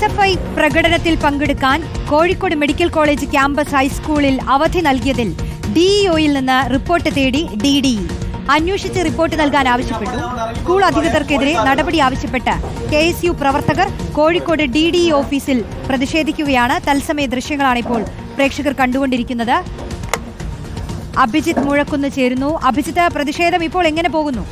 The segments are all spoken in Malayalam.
SFI പ്രകടനത്തിൽ പങ്കെടുക്കാൻ കോഴിക്കോട് മെഡിക്കൽ കോളേജ് ക്യാമ്പസ് ഹൈസ്കൂളിൽ അവധി നൽകിയതിൽ DEOയിൽ നിന്ന് റിപ്പോർട്ട് തേടി DDE. അന്വേഷിച്ച് റിപ്പോർട്ട് നൽകാൻ ആവശ്യപ്പെട്ടു. സ്കൂൾ അധികൃതർക്കെതിരെ നടപടി ആവശ്യപ്പെട്ട് KSU പ്രവർത്തകർ കോഴിക്കോട് DDE ഓഫീസിൽ പ്രതിഷേധിക്കുകയാണ്. തത്സമയ ദൃശ്യങ്ങളാണ് ഇപ്പോൾ പ്രേക്ഷകർ കണ്ടുകൊണ്ടിരിക്കുന്നത്. അഭിജിത്ത് മുഴക്കുന്ന് ചേരുന്നു. അഭിജിത്ത്, പ്രതിഷേധം ഇപ്പോൾ എങ്ങനെ പോകുന്നു?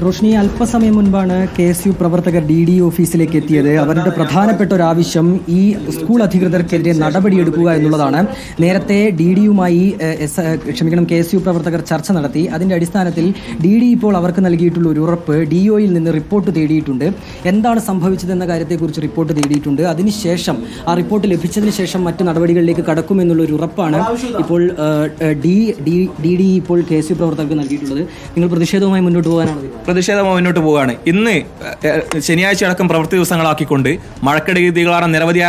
റോഷ്നി, അല്പസമയം മുൻപാണ് KSU പ്രവർത്തകർ DDE ഓഫീസിലേക്ക് എത്തിയത്. അവരുടെ പ്രധാനപ്പെട്ട ഒരു ആവശ്യം ഈ സ്കൂൾ അധികൃതർക്കെതിരെ നടപടിയെടുക്കുക എന്നുള്ളതാണ്. നേരത്തെ DDEയുമായി KSU പ്രവർത്തകർ ചർച്ച നടത്തി. അതിന്റെ അടിസ്ഥാനത്തിൽ DDE ഇപ്പോൾ അവർക്ക് നൽകിയിട്ടുള്ള ഒരു ഉറപ്പ് DEOയിൽ നിന്ന് റിപ്പോർട്ട് തേടിയിട്ടുണ്ട്. എന്താണ് സംഭവിച്ചതെന്ന കാര്യത്തെക്കുറിച്ച് റിപ്പോർട്ട് തേടിയിട്ടുണ്ട്. അതിനുശേഷം ആ റിപ്പോർട്ട് ലഭിച്ചതിന് ശേഷം മറ്റു നടപടികളിലേക്ക് കടക്കുമെന്നുള്ള ഒരു ഉറപ്പാണ് ഇപ്പോൾ DDE ഇപ്പോൾ KSU പ്രവർത്തകർക്ക് നൽകിയിട്ടുള്ളത്. നിങ്ങൾ പ്രതിഷേധവുമായി മുന്നോട്ട് പോവുകയാണ്. ഇന്ന് ശനിയാഴ്ച അടക്കം പ്രവൃത്തി ദിവസങ്ങളാക്കിക്കൊണ്ട് മഴക്കെടുതികളാണ് നിരവധി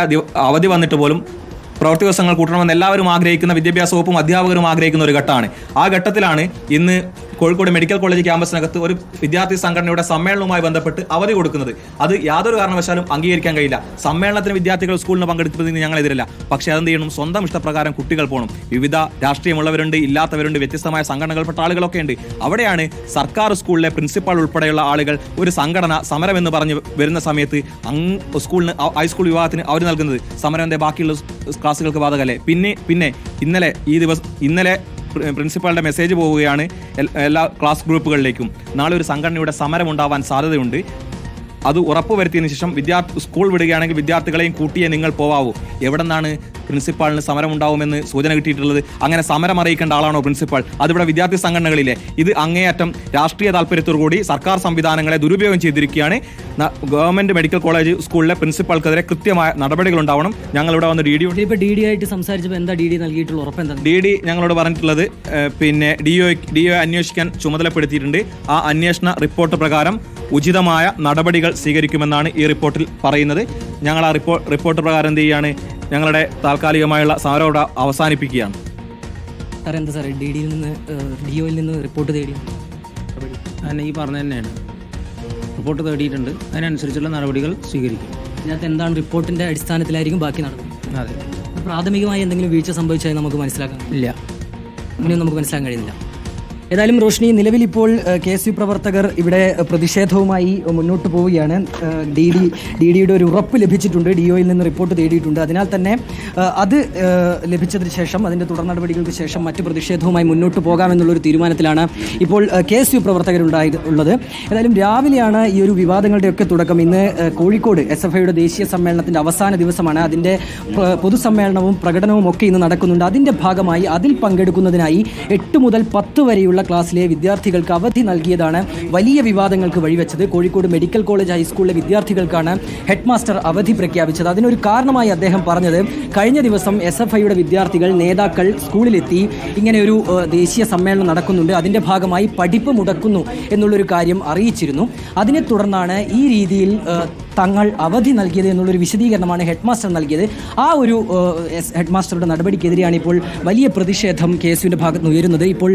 അവധി വന്നിട്ട് പോലും പ്രവൃത്തി ദിവസങ്ങൾ കൂട്ടണമെന്ന് എല്ലാവരും ആഗ്രഹിക്കുന്ന, വിദ്യാഭ്യാസ വകുപ്പും അധ്യാപകരും ആഗ്രഹിക്കുന്ന ഒരു ഘട്ടമാണ്. ആ ഘട്ടത്തിലാണ് ഇന്ന് കോഴിക്കോട് മെഡിക്കൽ കോളേജ് ക്യാമ്പസിനകത്ത് ഒരു വിദ്യാർത്ഥി സംഘടനയുടെ സമ്മേളനവുമായി ബന്ധപ്പെട്ട് അവധി കൊടുക്കുന്നത്. അത് യാതൊരു കാരണവശാലും അംഗീകരിക്കാൻ കഴിയില്ല. സമ്മേളനത്തിന് വിദ്യാർത്ഥികൾ സ്കൂളിന് പങ്കെടുക്കുന്നതിന് ഞങ്ങൾ എതിരല്ല. പക്ഷേ അതെന്ത് ചെയ്യണം? സ്വന്തം ഇഷ്ടപ്രകാരം കുട്ടികൾ പോകണം. വിവിധ രാഷ്ട്രീയമുള്ളവരുണ്ട്, ഇല്ലാത്തവരുണ്ട്, വ്യത്യസ്തമായ സംഘടനകൾപ്പെട്ട ആളുകളൊക്കെ ഉണ്ട്. അവിടെയാണ് സർക്കാർ സ്കൂളിലെ പ്രിൻസിപ്പാൾ ഉൾപ്പെടെയുള്ള ആളുകൾ ഒരു സംഘടന സമരം എന്ന് പറഞ്ഞ് വരുന്ന സമയത്ത് സ്കൂളിന് ഹൈസ്കൂൾ വിഭാഗത്തിന് അവർ നൽകുന്നത് സമരം എന്തേ ബാക്കിയുള്ള ക്ലാസ്സുകൾക്ക് ബാധകല്ലേ? പിന്നെ ഇന്നലെ പ്രിൻസിപ്പാളിന്റെ മെസ്സേജ് പോവുകയാണ് എല്ലാ ക്ലാസ് ഗ്രൂപ്പുകളിലേക്കും. നാളെ ഒരു സംഘടനയുടെ സമരം ഉണ്ടാവാൻ സാധ്യതയുണ്ട്. അത് ഉറപ്പുവരുത്തിയതിനു ശേഷം സ്കൂൾ വിടുകയാണെങ്കിൽ വിദ്യാർത്ഥികളെയും കൂട്ടിയേ നിങ്ങൾ പോവാവൂ. എവിടെ നിന്നാണ് പ്രിൻസിപ്പാളിന് സമരം ഉണ്ടാവുമെന്ന് സൂചന കിട്ടിയിട്ടുള്ളത്? അങ്ങനെ സമരം അറിയിക്കേണ്ട ആളാണോ പ്രിൻസിപ്പാൾ? അതിവിടെ വിദ്യാർത്ഥി സംഘടനകളിലെ ഇത് അങ്ങേയറ്റം രാഷ്ട്രീയ താല്പര്യത്തോടുകൂടി സർക്കാർ സംവിധാനങ്ങളെ ദുരുപയോഗം ചെയ്തിരിക്കുകയാണ്. ഗവൺമെന്റ് മെഡിക്കൽ കോളേജ് സ്കൂളിലെ പ്രിൻസിപ്പാൾക്കെതിരെ കൃത്യമായ നടപടികൾ ഉണ്ടാവണം. ഞങ്ങളിവിടെ വന്ന് DDE ആയിട്ട് സംസാരിച്ചപ്പോൾ എന്താ DDE നൽകിയിട്ടുള്ള ഉറപ്പ് എന്താണ്? DDE ഞങ്ങളോട് പറഞ്ഞിട്ടുള്ളത് DEO അന്വേഷിക്കാൻ ചുമതലപ്പെടുത്തിയിട്ടുണ്ട്. ആ അന്വേഷണ റിപ്പോർട്ട് പ്രകാരം ഉചിതമായ നടപടികൾ സ്വീകരിക്കുമെന്നാണ് ഈ റിപ്പോർട്ടിൽ പറയുന്നത്. ഞങ്ങൾ ആ റിപ്പോർട്ട് പ്രകാരം എന്ത് ചെയ്യാണ്? ഞങ്ങളുടെ താൽക്കാലികമായുള്ള സമരം അവസാനിപ്പിക്കുകയാണ്. സാർ, എന്താ സാറേ DEOയിൽ നിന്ന് റിപ്പോർട്ട് തേടി? ഈ പറഞ്ഞ തന്നെയാണ്, റിപ്പോർട്ട് തേടിയിട്ടുണ്ട്. അതിനനുസരിച്ചുള്ള നടപടികൾ സ്വീകരിക്കും. ഇതിനകത്ത് എന്താണ് റിപ്പോർട്ടിന്റെ അടിസ്ഥാനത്തിലായിരിക്കും ബാക്കി നടക്കുന്നത്? അതെ. പ്രാഥമികമായി എന്തെങ്കിലും വീഴ്ച സംഭവിച്ചാൽ നമുക്ക് മനസ്സിലാക്കാൻ ഇല്ല, അങ്ങനെയൊന്നും നമുക്ക് മനസ്സിലാക്കാൻ കഴിയുന്നില്ല. ഏതായാലും റോഷ്നി, നിലവിൽ ഇപ്പോൾ KSU പ്രവർത്തകർ ഇവിടെ പ്രതിഷേധവുമായി മുന്നോട്ട് പോവുകയാണ്. DDEയുടെ ഒരു ഉറപ്പ് ലഭിച്ചിട്ടുണ്ട്. DEOയിൽ നിന്ന് റിപ്പോർട്ട് തേടിയിട്ടുണ്ട്. അതിനാൽ തന്നെ അത് ലഭിച്ചതിന് ശേഷം അതിൻ്റെ തുടർ നടപടികൾക്ക് ശേഷം മറ്റ് പ്രതിഷേധവുമായി മുന്നോട്ട് പോകാമെന്നുള്ളൊരു തീരുമാനത്തിലാണ് ഇപ്പോൾ KSU പ്രവർത്തകരുള്ളത്. ഏതായാലും രാവിലെയാണ് ഈ ഒരു വിവാദങ്ങളുടെയൊക്കെ തുടക്കം. ഇന്ന് കോഴിക്കോട് SFIയുടെ ദേശീയ സമ്മേളനത്തിൻ്റെ അവസാന ദിവസമാണ്. അതിൻ്റെ പൊതുസമ്മേളനവും പ്രകടനവും ഒക്കെ ഇന്ന് നടക്കുന്നുണ്ട്. അതിൻ്റെ ഭാഗമായി അതിൽ പങ്കെടുക്കുന്നതിനായി 8 മുതൽ 10 വരെയുള്ള ക്ലാസ്സിലെ വിദ്യാർത്ഥികൾക്ക് അവധി നൽകിയതാണ് വലിയ വിവാദങ്ങൾക്ക് വഴിവെച്ചത്. കോഴിക്കോട് മെഡിക്കൽ കോളേജ് ഹൈസ്കൂളിലെ വിദ്യാർത്ഥികൾക്കാണ് ഹെഡ് മാസ്റ്റർ അവധി പ്രഖ്യാപിച്ചത്. അതിനൊരു കാരണമായി അദ്ദേഹം പറഞ്ഞത്, കഴിഞ്ഞ ദിവസം SFIയുടെ വിദ്യാർത്ഥികൾ, നേതാക്കൾ സ്കൂളിലെത്തി ഇങ്ങനെയൊരു ദേശീയ സമ്മേളനം നടക്കുന്നുണ്ട്, അതിൻ്റെ ഭാഗമായി പഠിപ്പ് മുടക്കുന്നു എന്നുള്ളൊരു കാര്യം അറിയിച്ചിരുന്നു. അതിനെ തുടർന്നാണ് ഈ രീതിയിൽ തങ്ങൾ അവധി നൽകിയത് എന്നുള്ളൊരു വിശദീകരണമാണ് ഹെഡ് മാസ്റ്റർ നൽകിയത്. ആ ഒരു ഹെഡ് മാസ്റ്ററുടെ നടപടിക്കെതിരെയാണ് ഇപ്പോൾ വലിയ പ്രതിഷേധം KSUവിൻ്റെ ഭാഗത്ത് നിന്ന് ഉയരുന്നത്. ഇപ്പോൾ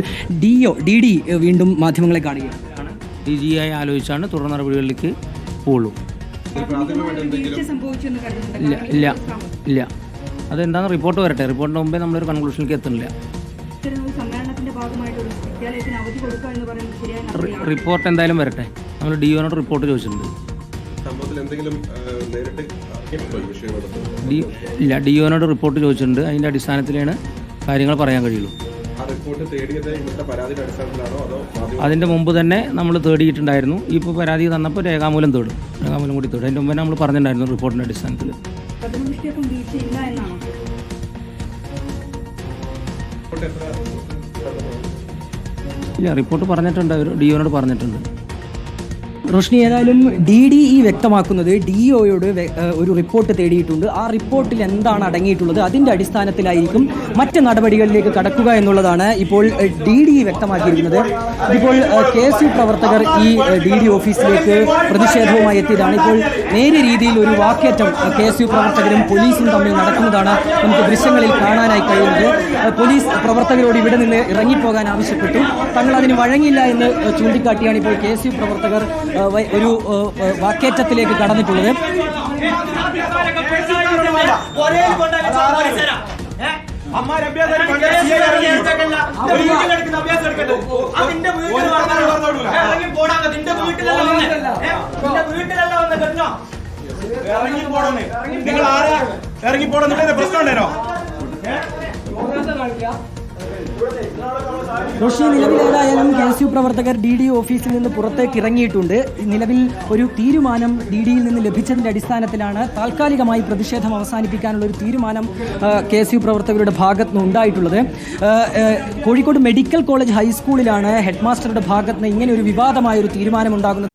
DDE വീണ്ടും മാധ്യമങ്ങളെ കാണുകയാണ്. DGI ആലോചിച്ചാണ് തുടർ നടപടികളിലേക്ക് പോകുള്ളൂ. ഇല്ല, അതെന്താണെന്ന് റിപ്പോർട്ട് വരട്ടെ. റിപ്പോർട്ടിന് മുമ്പേ നമ്മളൊരു കൺക്ലൂഷനിലേക്ക് എത്തുന്നില്ല. റിപ്പോർട്ട് എന്തായാലും വരട്ടെ. നമ്മൾ DEOനോട് റിപ്പോർട്ട് ചോദിച്ചിട്ടുണ്ട്. DEOനോട് റിപ്പോർട്ട് ചോദിച്ചിട്ടുണ്ട്. അതിൻ്റെ അടിസ്ഥാനത്തിലാണ് കാര്യങ്ങൾ പറയാൻ കഴിയുള്ളൂ. അതിൻ്റെ മുമ്പ് തന്നെ നമ്മൾ തേടിയിട്ടുണ്ടായിരുന്നു. ഇപ്പോൾ പരാതി തന്നപ്പോൾ രേഖാമൂലം കൂടി തേടും. അതിൻ്റെ മുമ്പേ നമ്മൾ പറഞ്ഞിട്ടുണ്ടായിരുന്നു റിപ്പോർട്ടിൻ്റെ അടിസ്ഥാനത്തിൽ. ഇല്ല, റിപ്പോർട്ട് പറഞ്ഞിട്ടുണ്ട്. DEOനോട് പറഞ്ഞിട്ടുണ്ട്. റോഷ്നി, ഏതായാലും DDE വ്യക്തമാക്കുന്നത് DOയോട് ഒരു റിപ്പോർട്ട് തേടിയിട്ടുണ്ട്. ആ റിപ്പോർട്ടിൽ എന്താണ് അടങ്ങിയിട്ടുള്ളത്, അതിൻ്റെ അടിസ്ഥാനത്തിലായിരിക്കും മറ്റ് നടപടികളിലേക്ക് കടക്കുക എന്നുള്ളതാണ് ഇപ്പോൾ DDE വ്യക്തമാക്കിയിരിക്കുന്നത്. ഇപ്പോൾ KSU പ്രവർത്തകർ ഈ DDE ഓഫീസിലേക്ക് പ്രതിഷേധവുമായി എത്തിയതാണ്. ഇപ്പോൾ നേരിയ രീതിയിൽ ഒരു വാക്കേറ്റം KSU പ്രവർത്തകരും പോലീസും തമ്മിൽ നടക്കുന്നതാണ് നമുക്ക് ദൃശ്യങ്ങളിൽ കാണാനായി കഴിയുന്നത്. പോലീസ് പ്രവർത്തകരോട് ഇവിടെ നിന്ന് ഇറങ്ങിപ്പോകാൻ ആവശ്യപ്പെട്ടു. തങ്ങൾ അതിന് വഴങ്ങിയില്ല എന്ന് ചൂണ്ടിക്കാട്ടിയാണ് ഇപ്പോൾ KSU പ്രവർത്തകർ ഒരു വാക്കേറ്റത്തിലേക്ക് കടന്നിട്ടുള്ളത്. ഇറങ്ങിപ്പോടുന്ന പ്രശ്നം ഉണ്ടോ? റോഷി, നിലവിൽ ഏതായാലും KSU പ്രവർത്തകർ DDE ഓഫീസിൽ നിന്ന് പുറത്തേക്ക് ഇറങ്ങിയിട്ടുണ്ട്. നിലവിൽ ഒരു തീരുമാനം DDEയിൽ നിന്ന് ലഭിച്ചതിൻ്റെ അടിസ്ഥാനത്തിലാണ് താൽക്കാലികമായി പ്രതിഷേധം അവസാനിപ്പിക്കാനുള്ള ഒരു തീരുമാനം KSU പ്രവർത്തകരുടെ ഭാഗത്ത് നിന്ന് ഉണ്ടായിട്ടുള്ളത്. കോഴിക്കോട് മെഡിക്കൽ കോളേജ് ഹൈസ്കൂളിലാണ് ഹെഡ് മാസ്റ്ററുടെ ഭാഗത്ത് നിന്ന് ഇങ്ങനെ ഒരു വിവാദമായ ഒരു തീരുമാനം ഉണ്ടാകുന്നത്.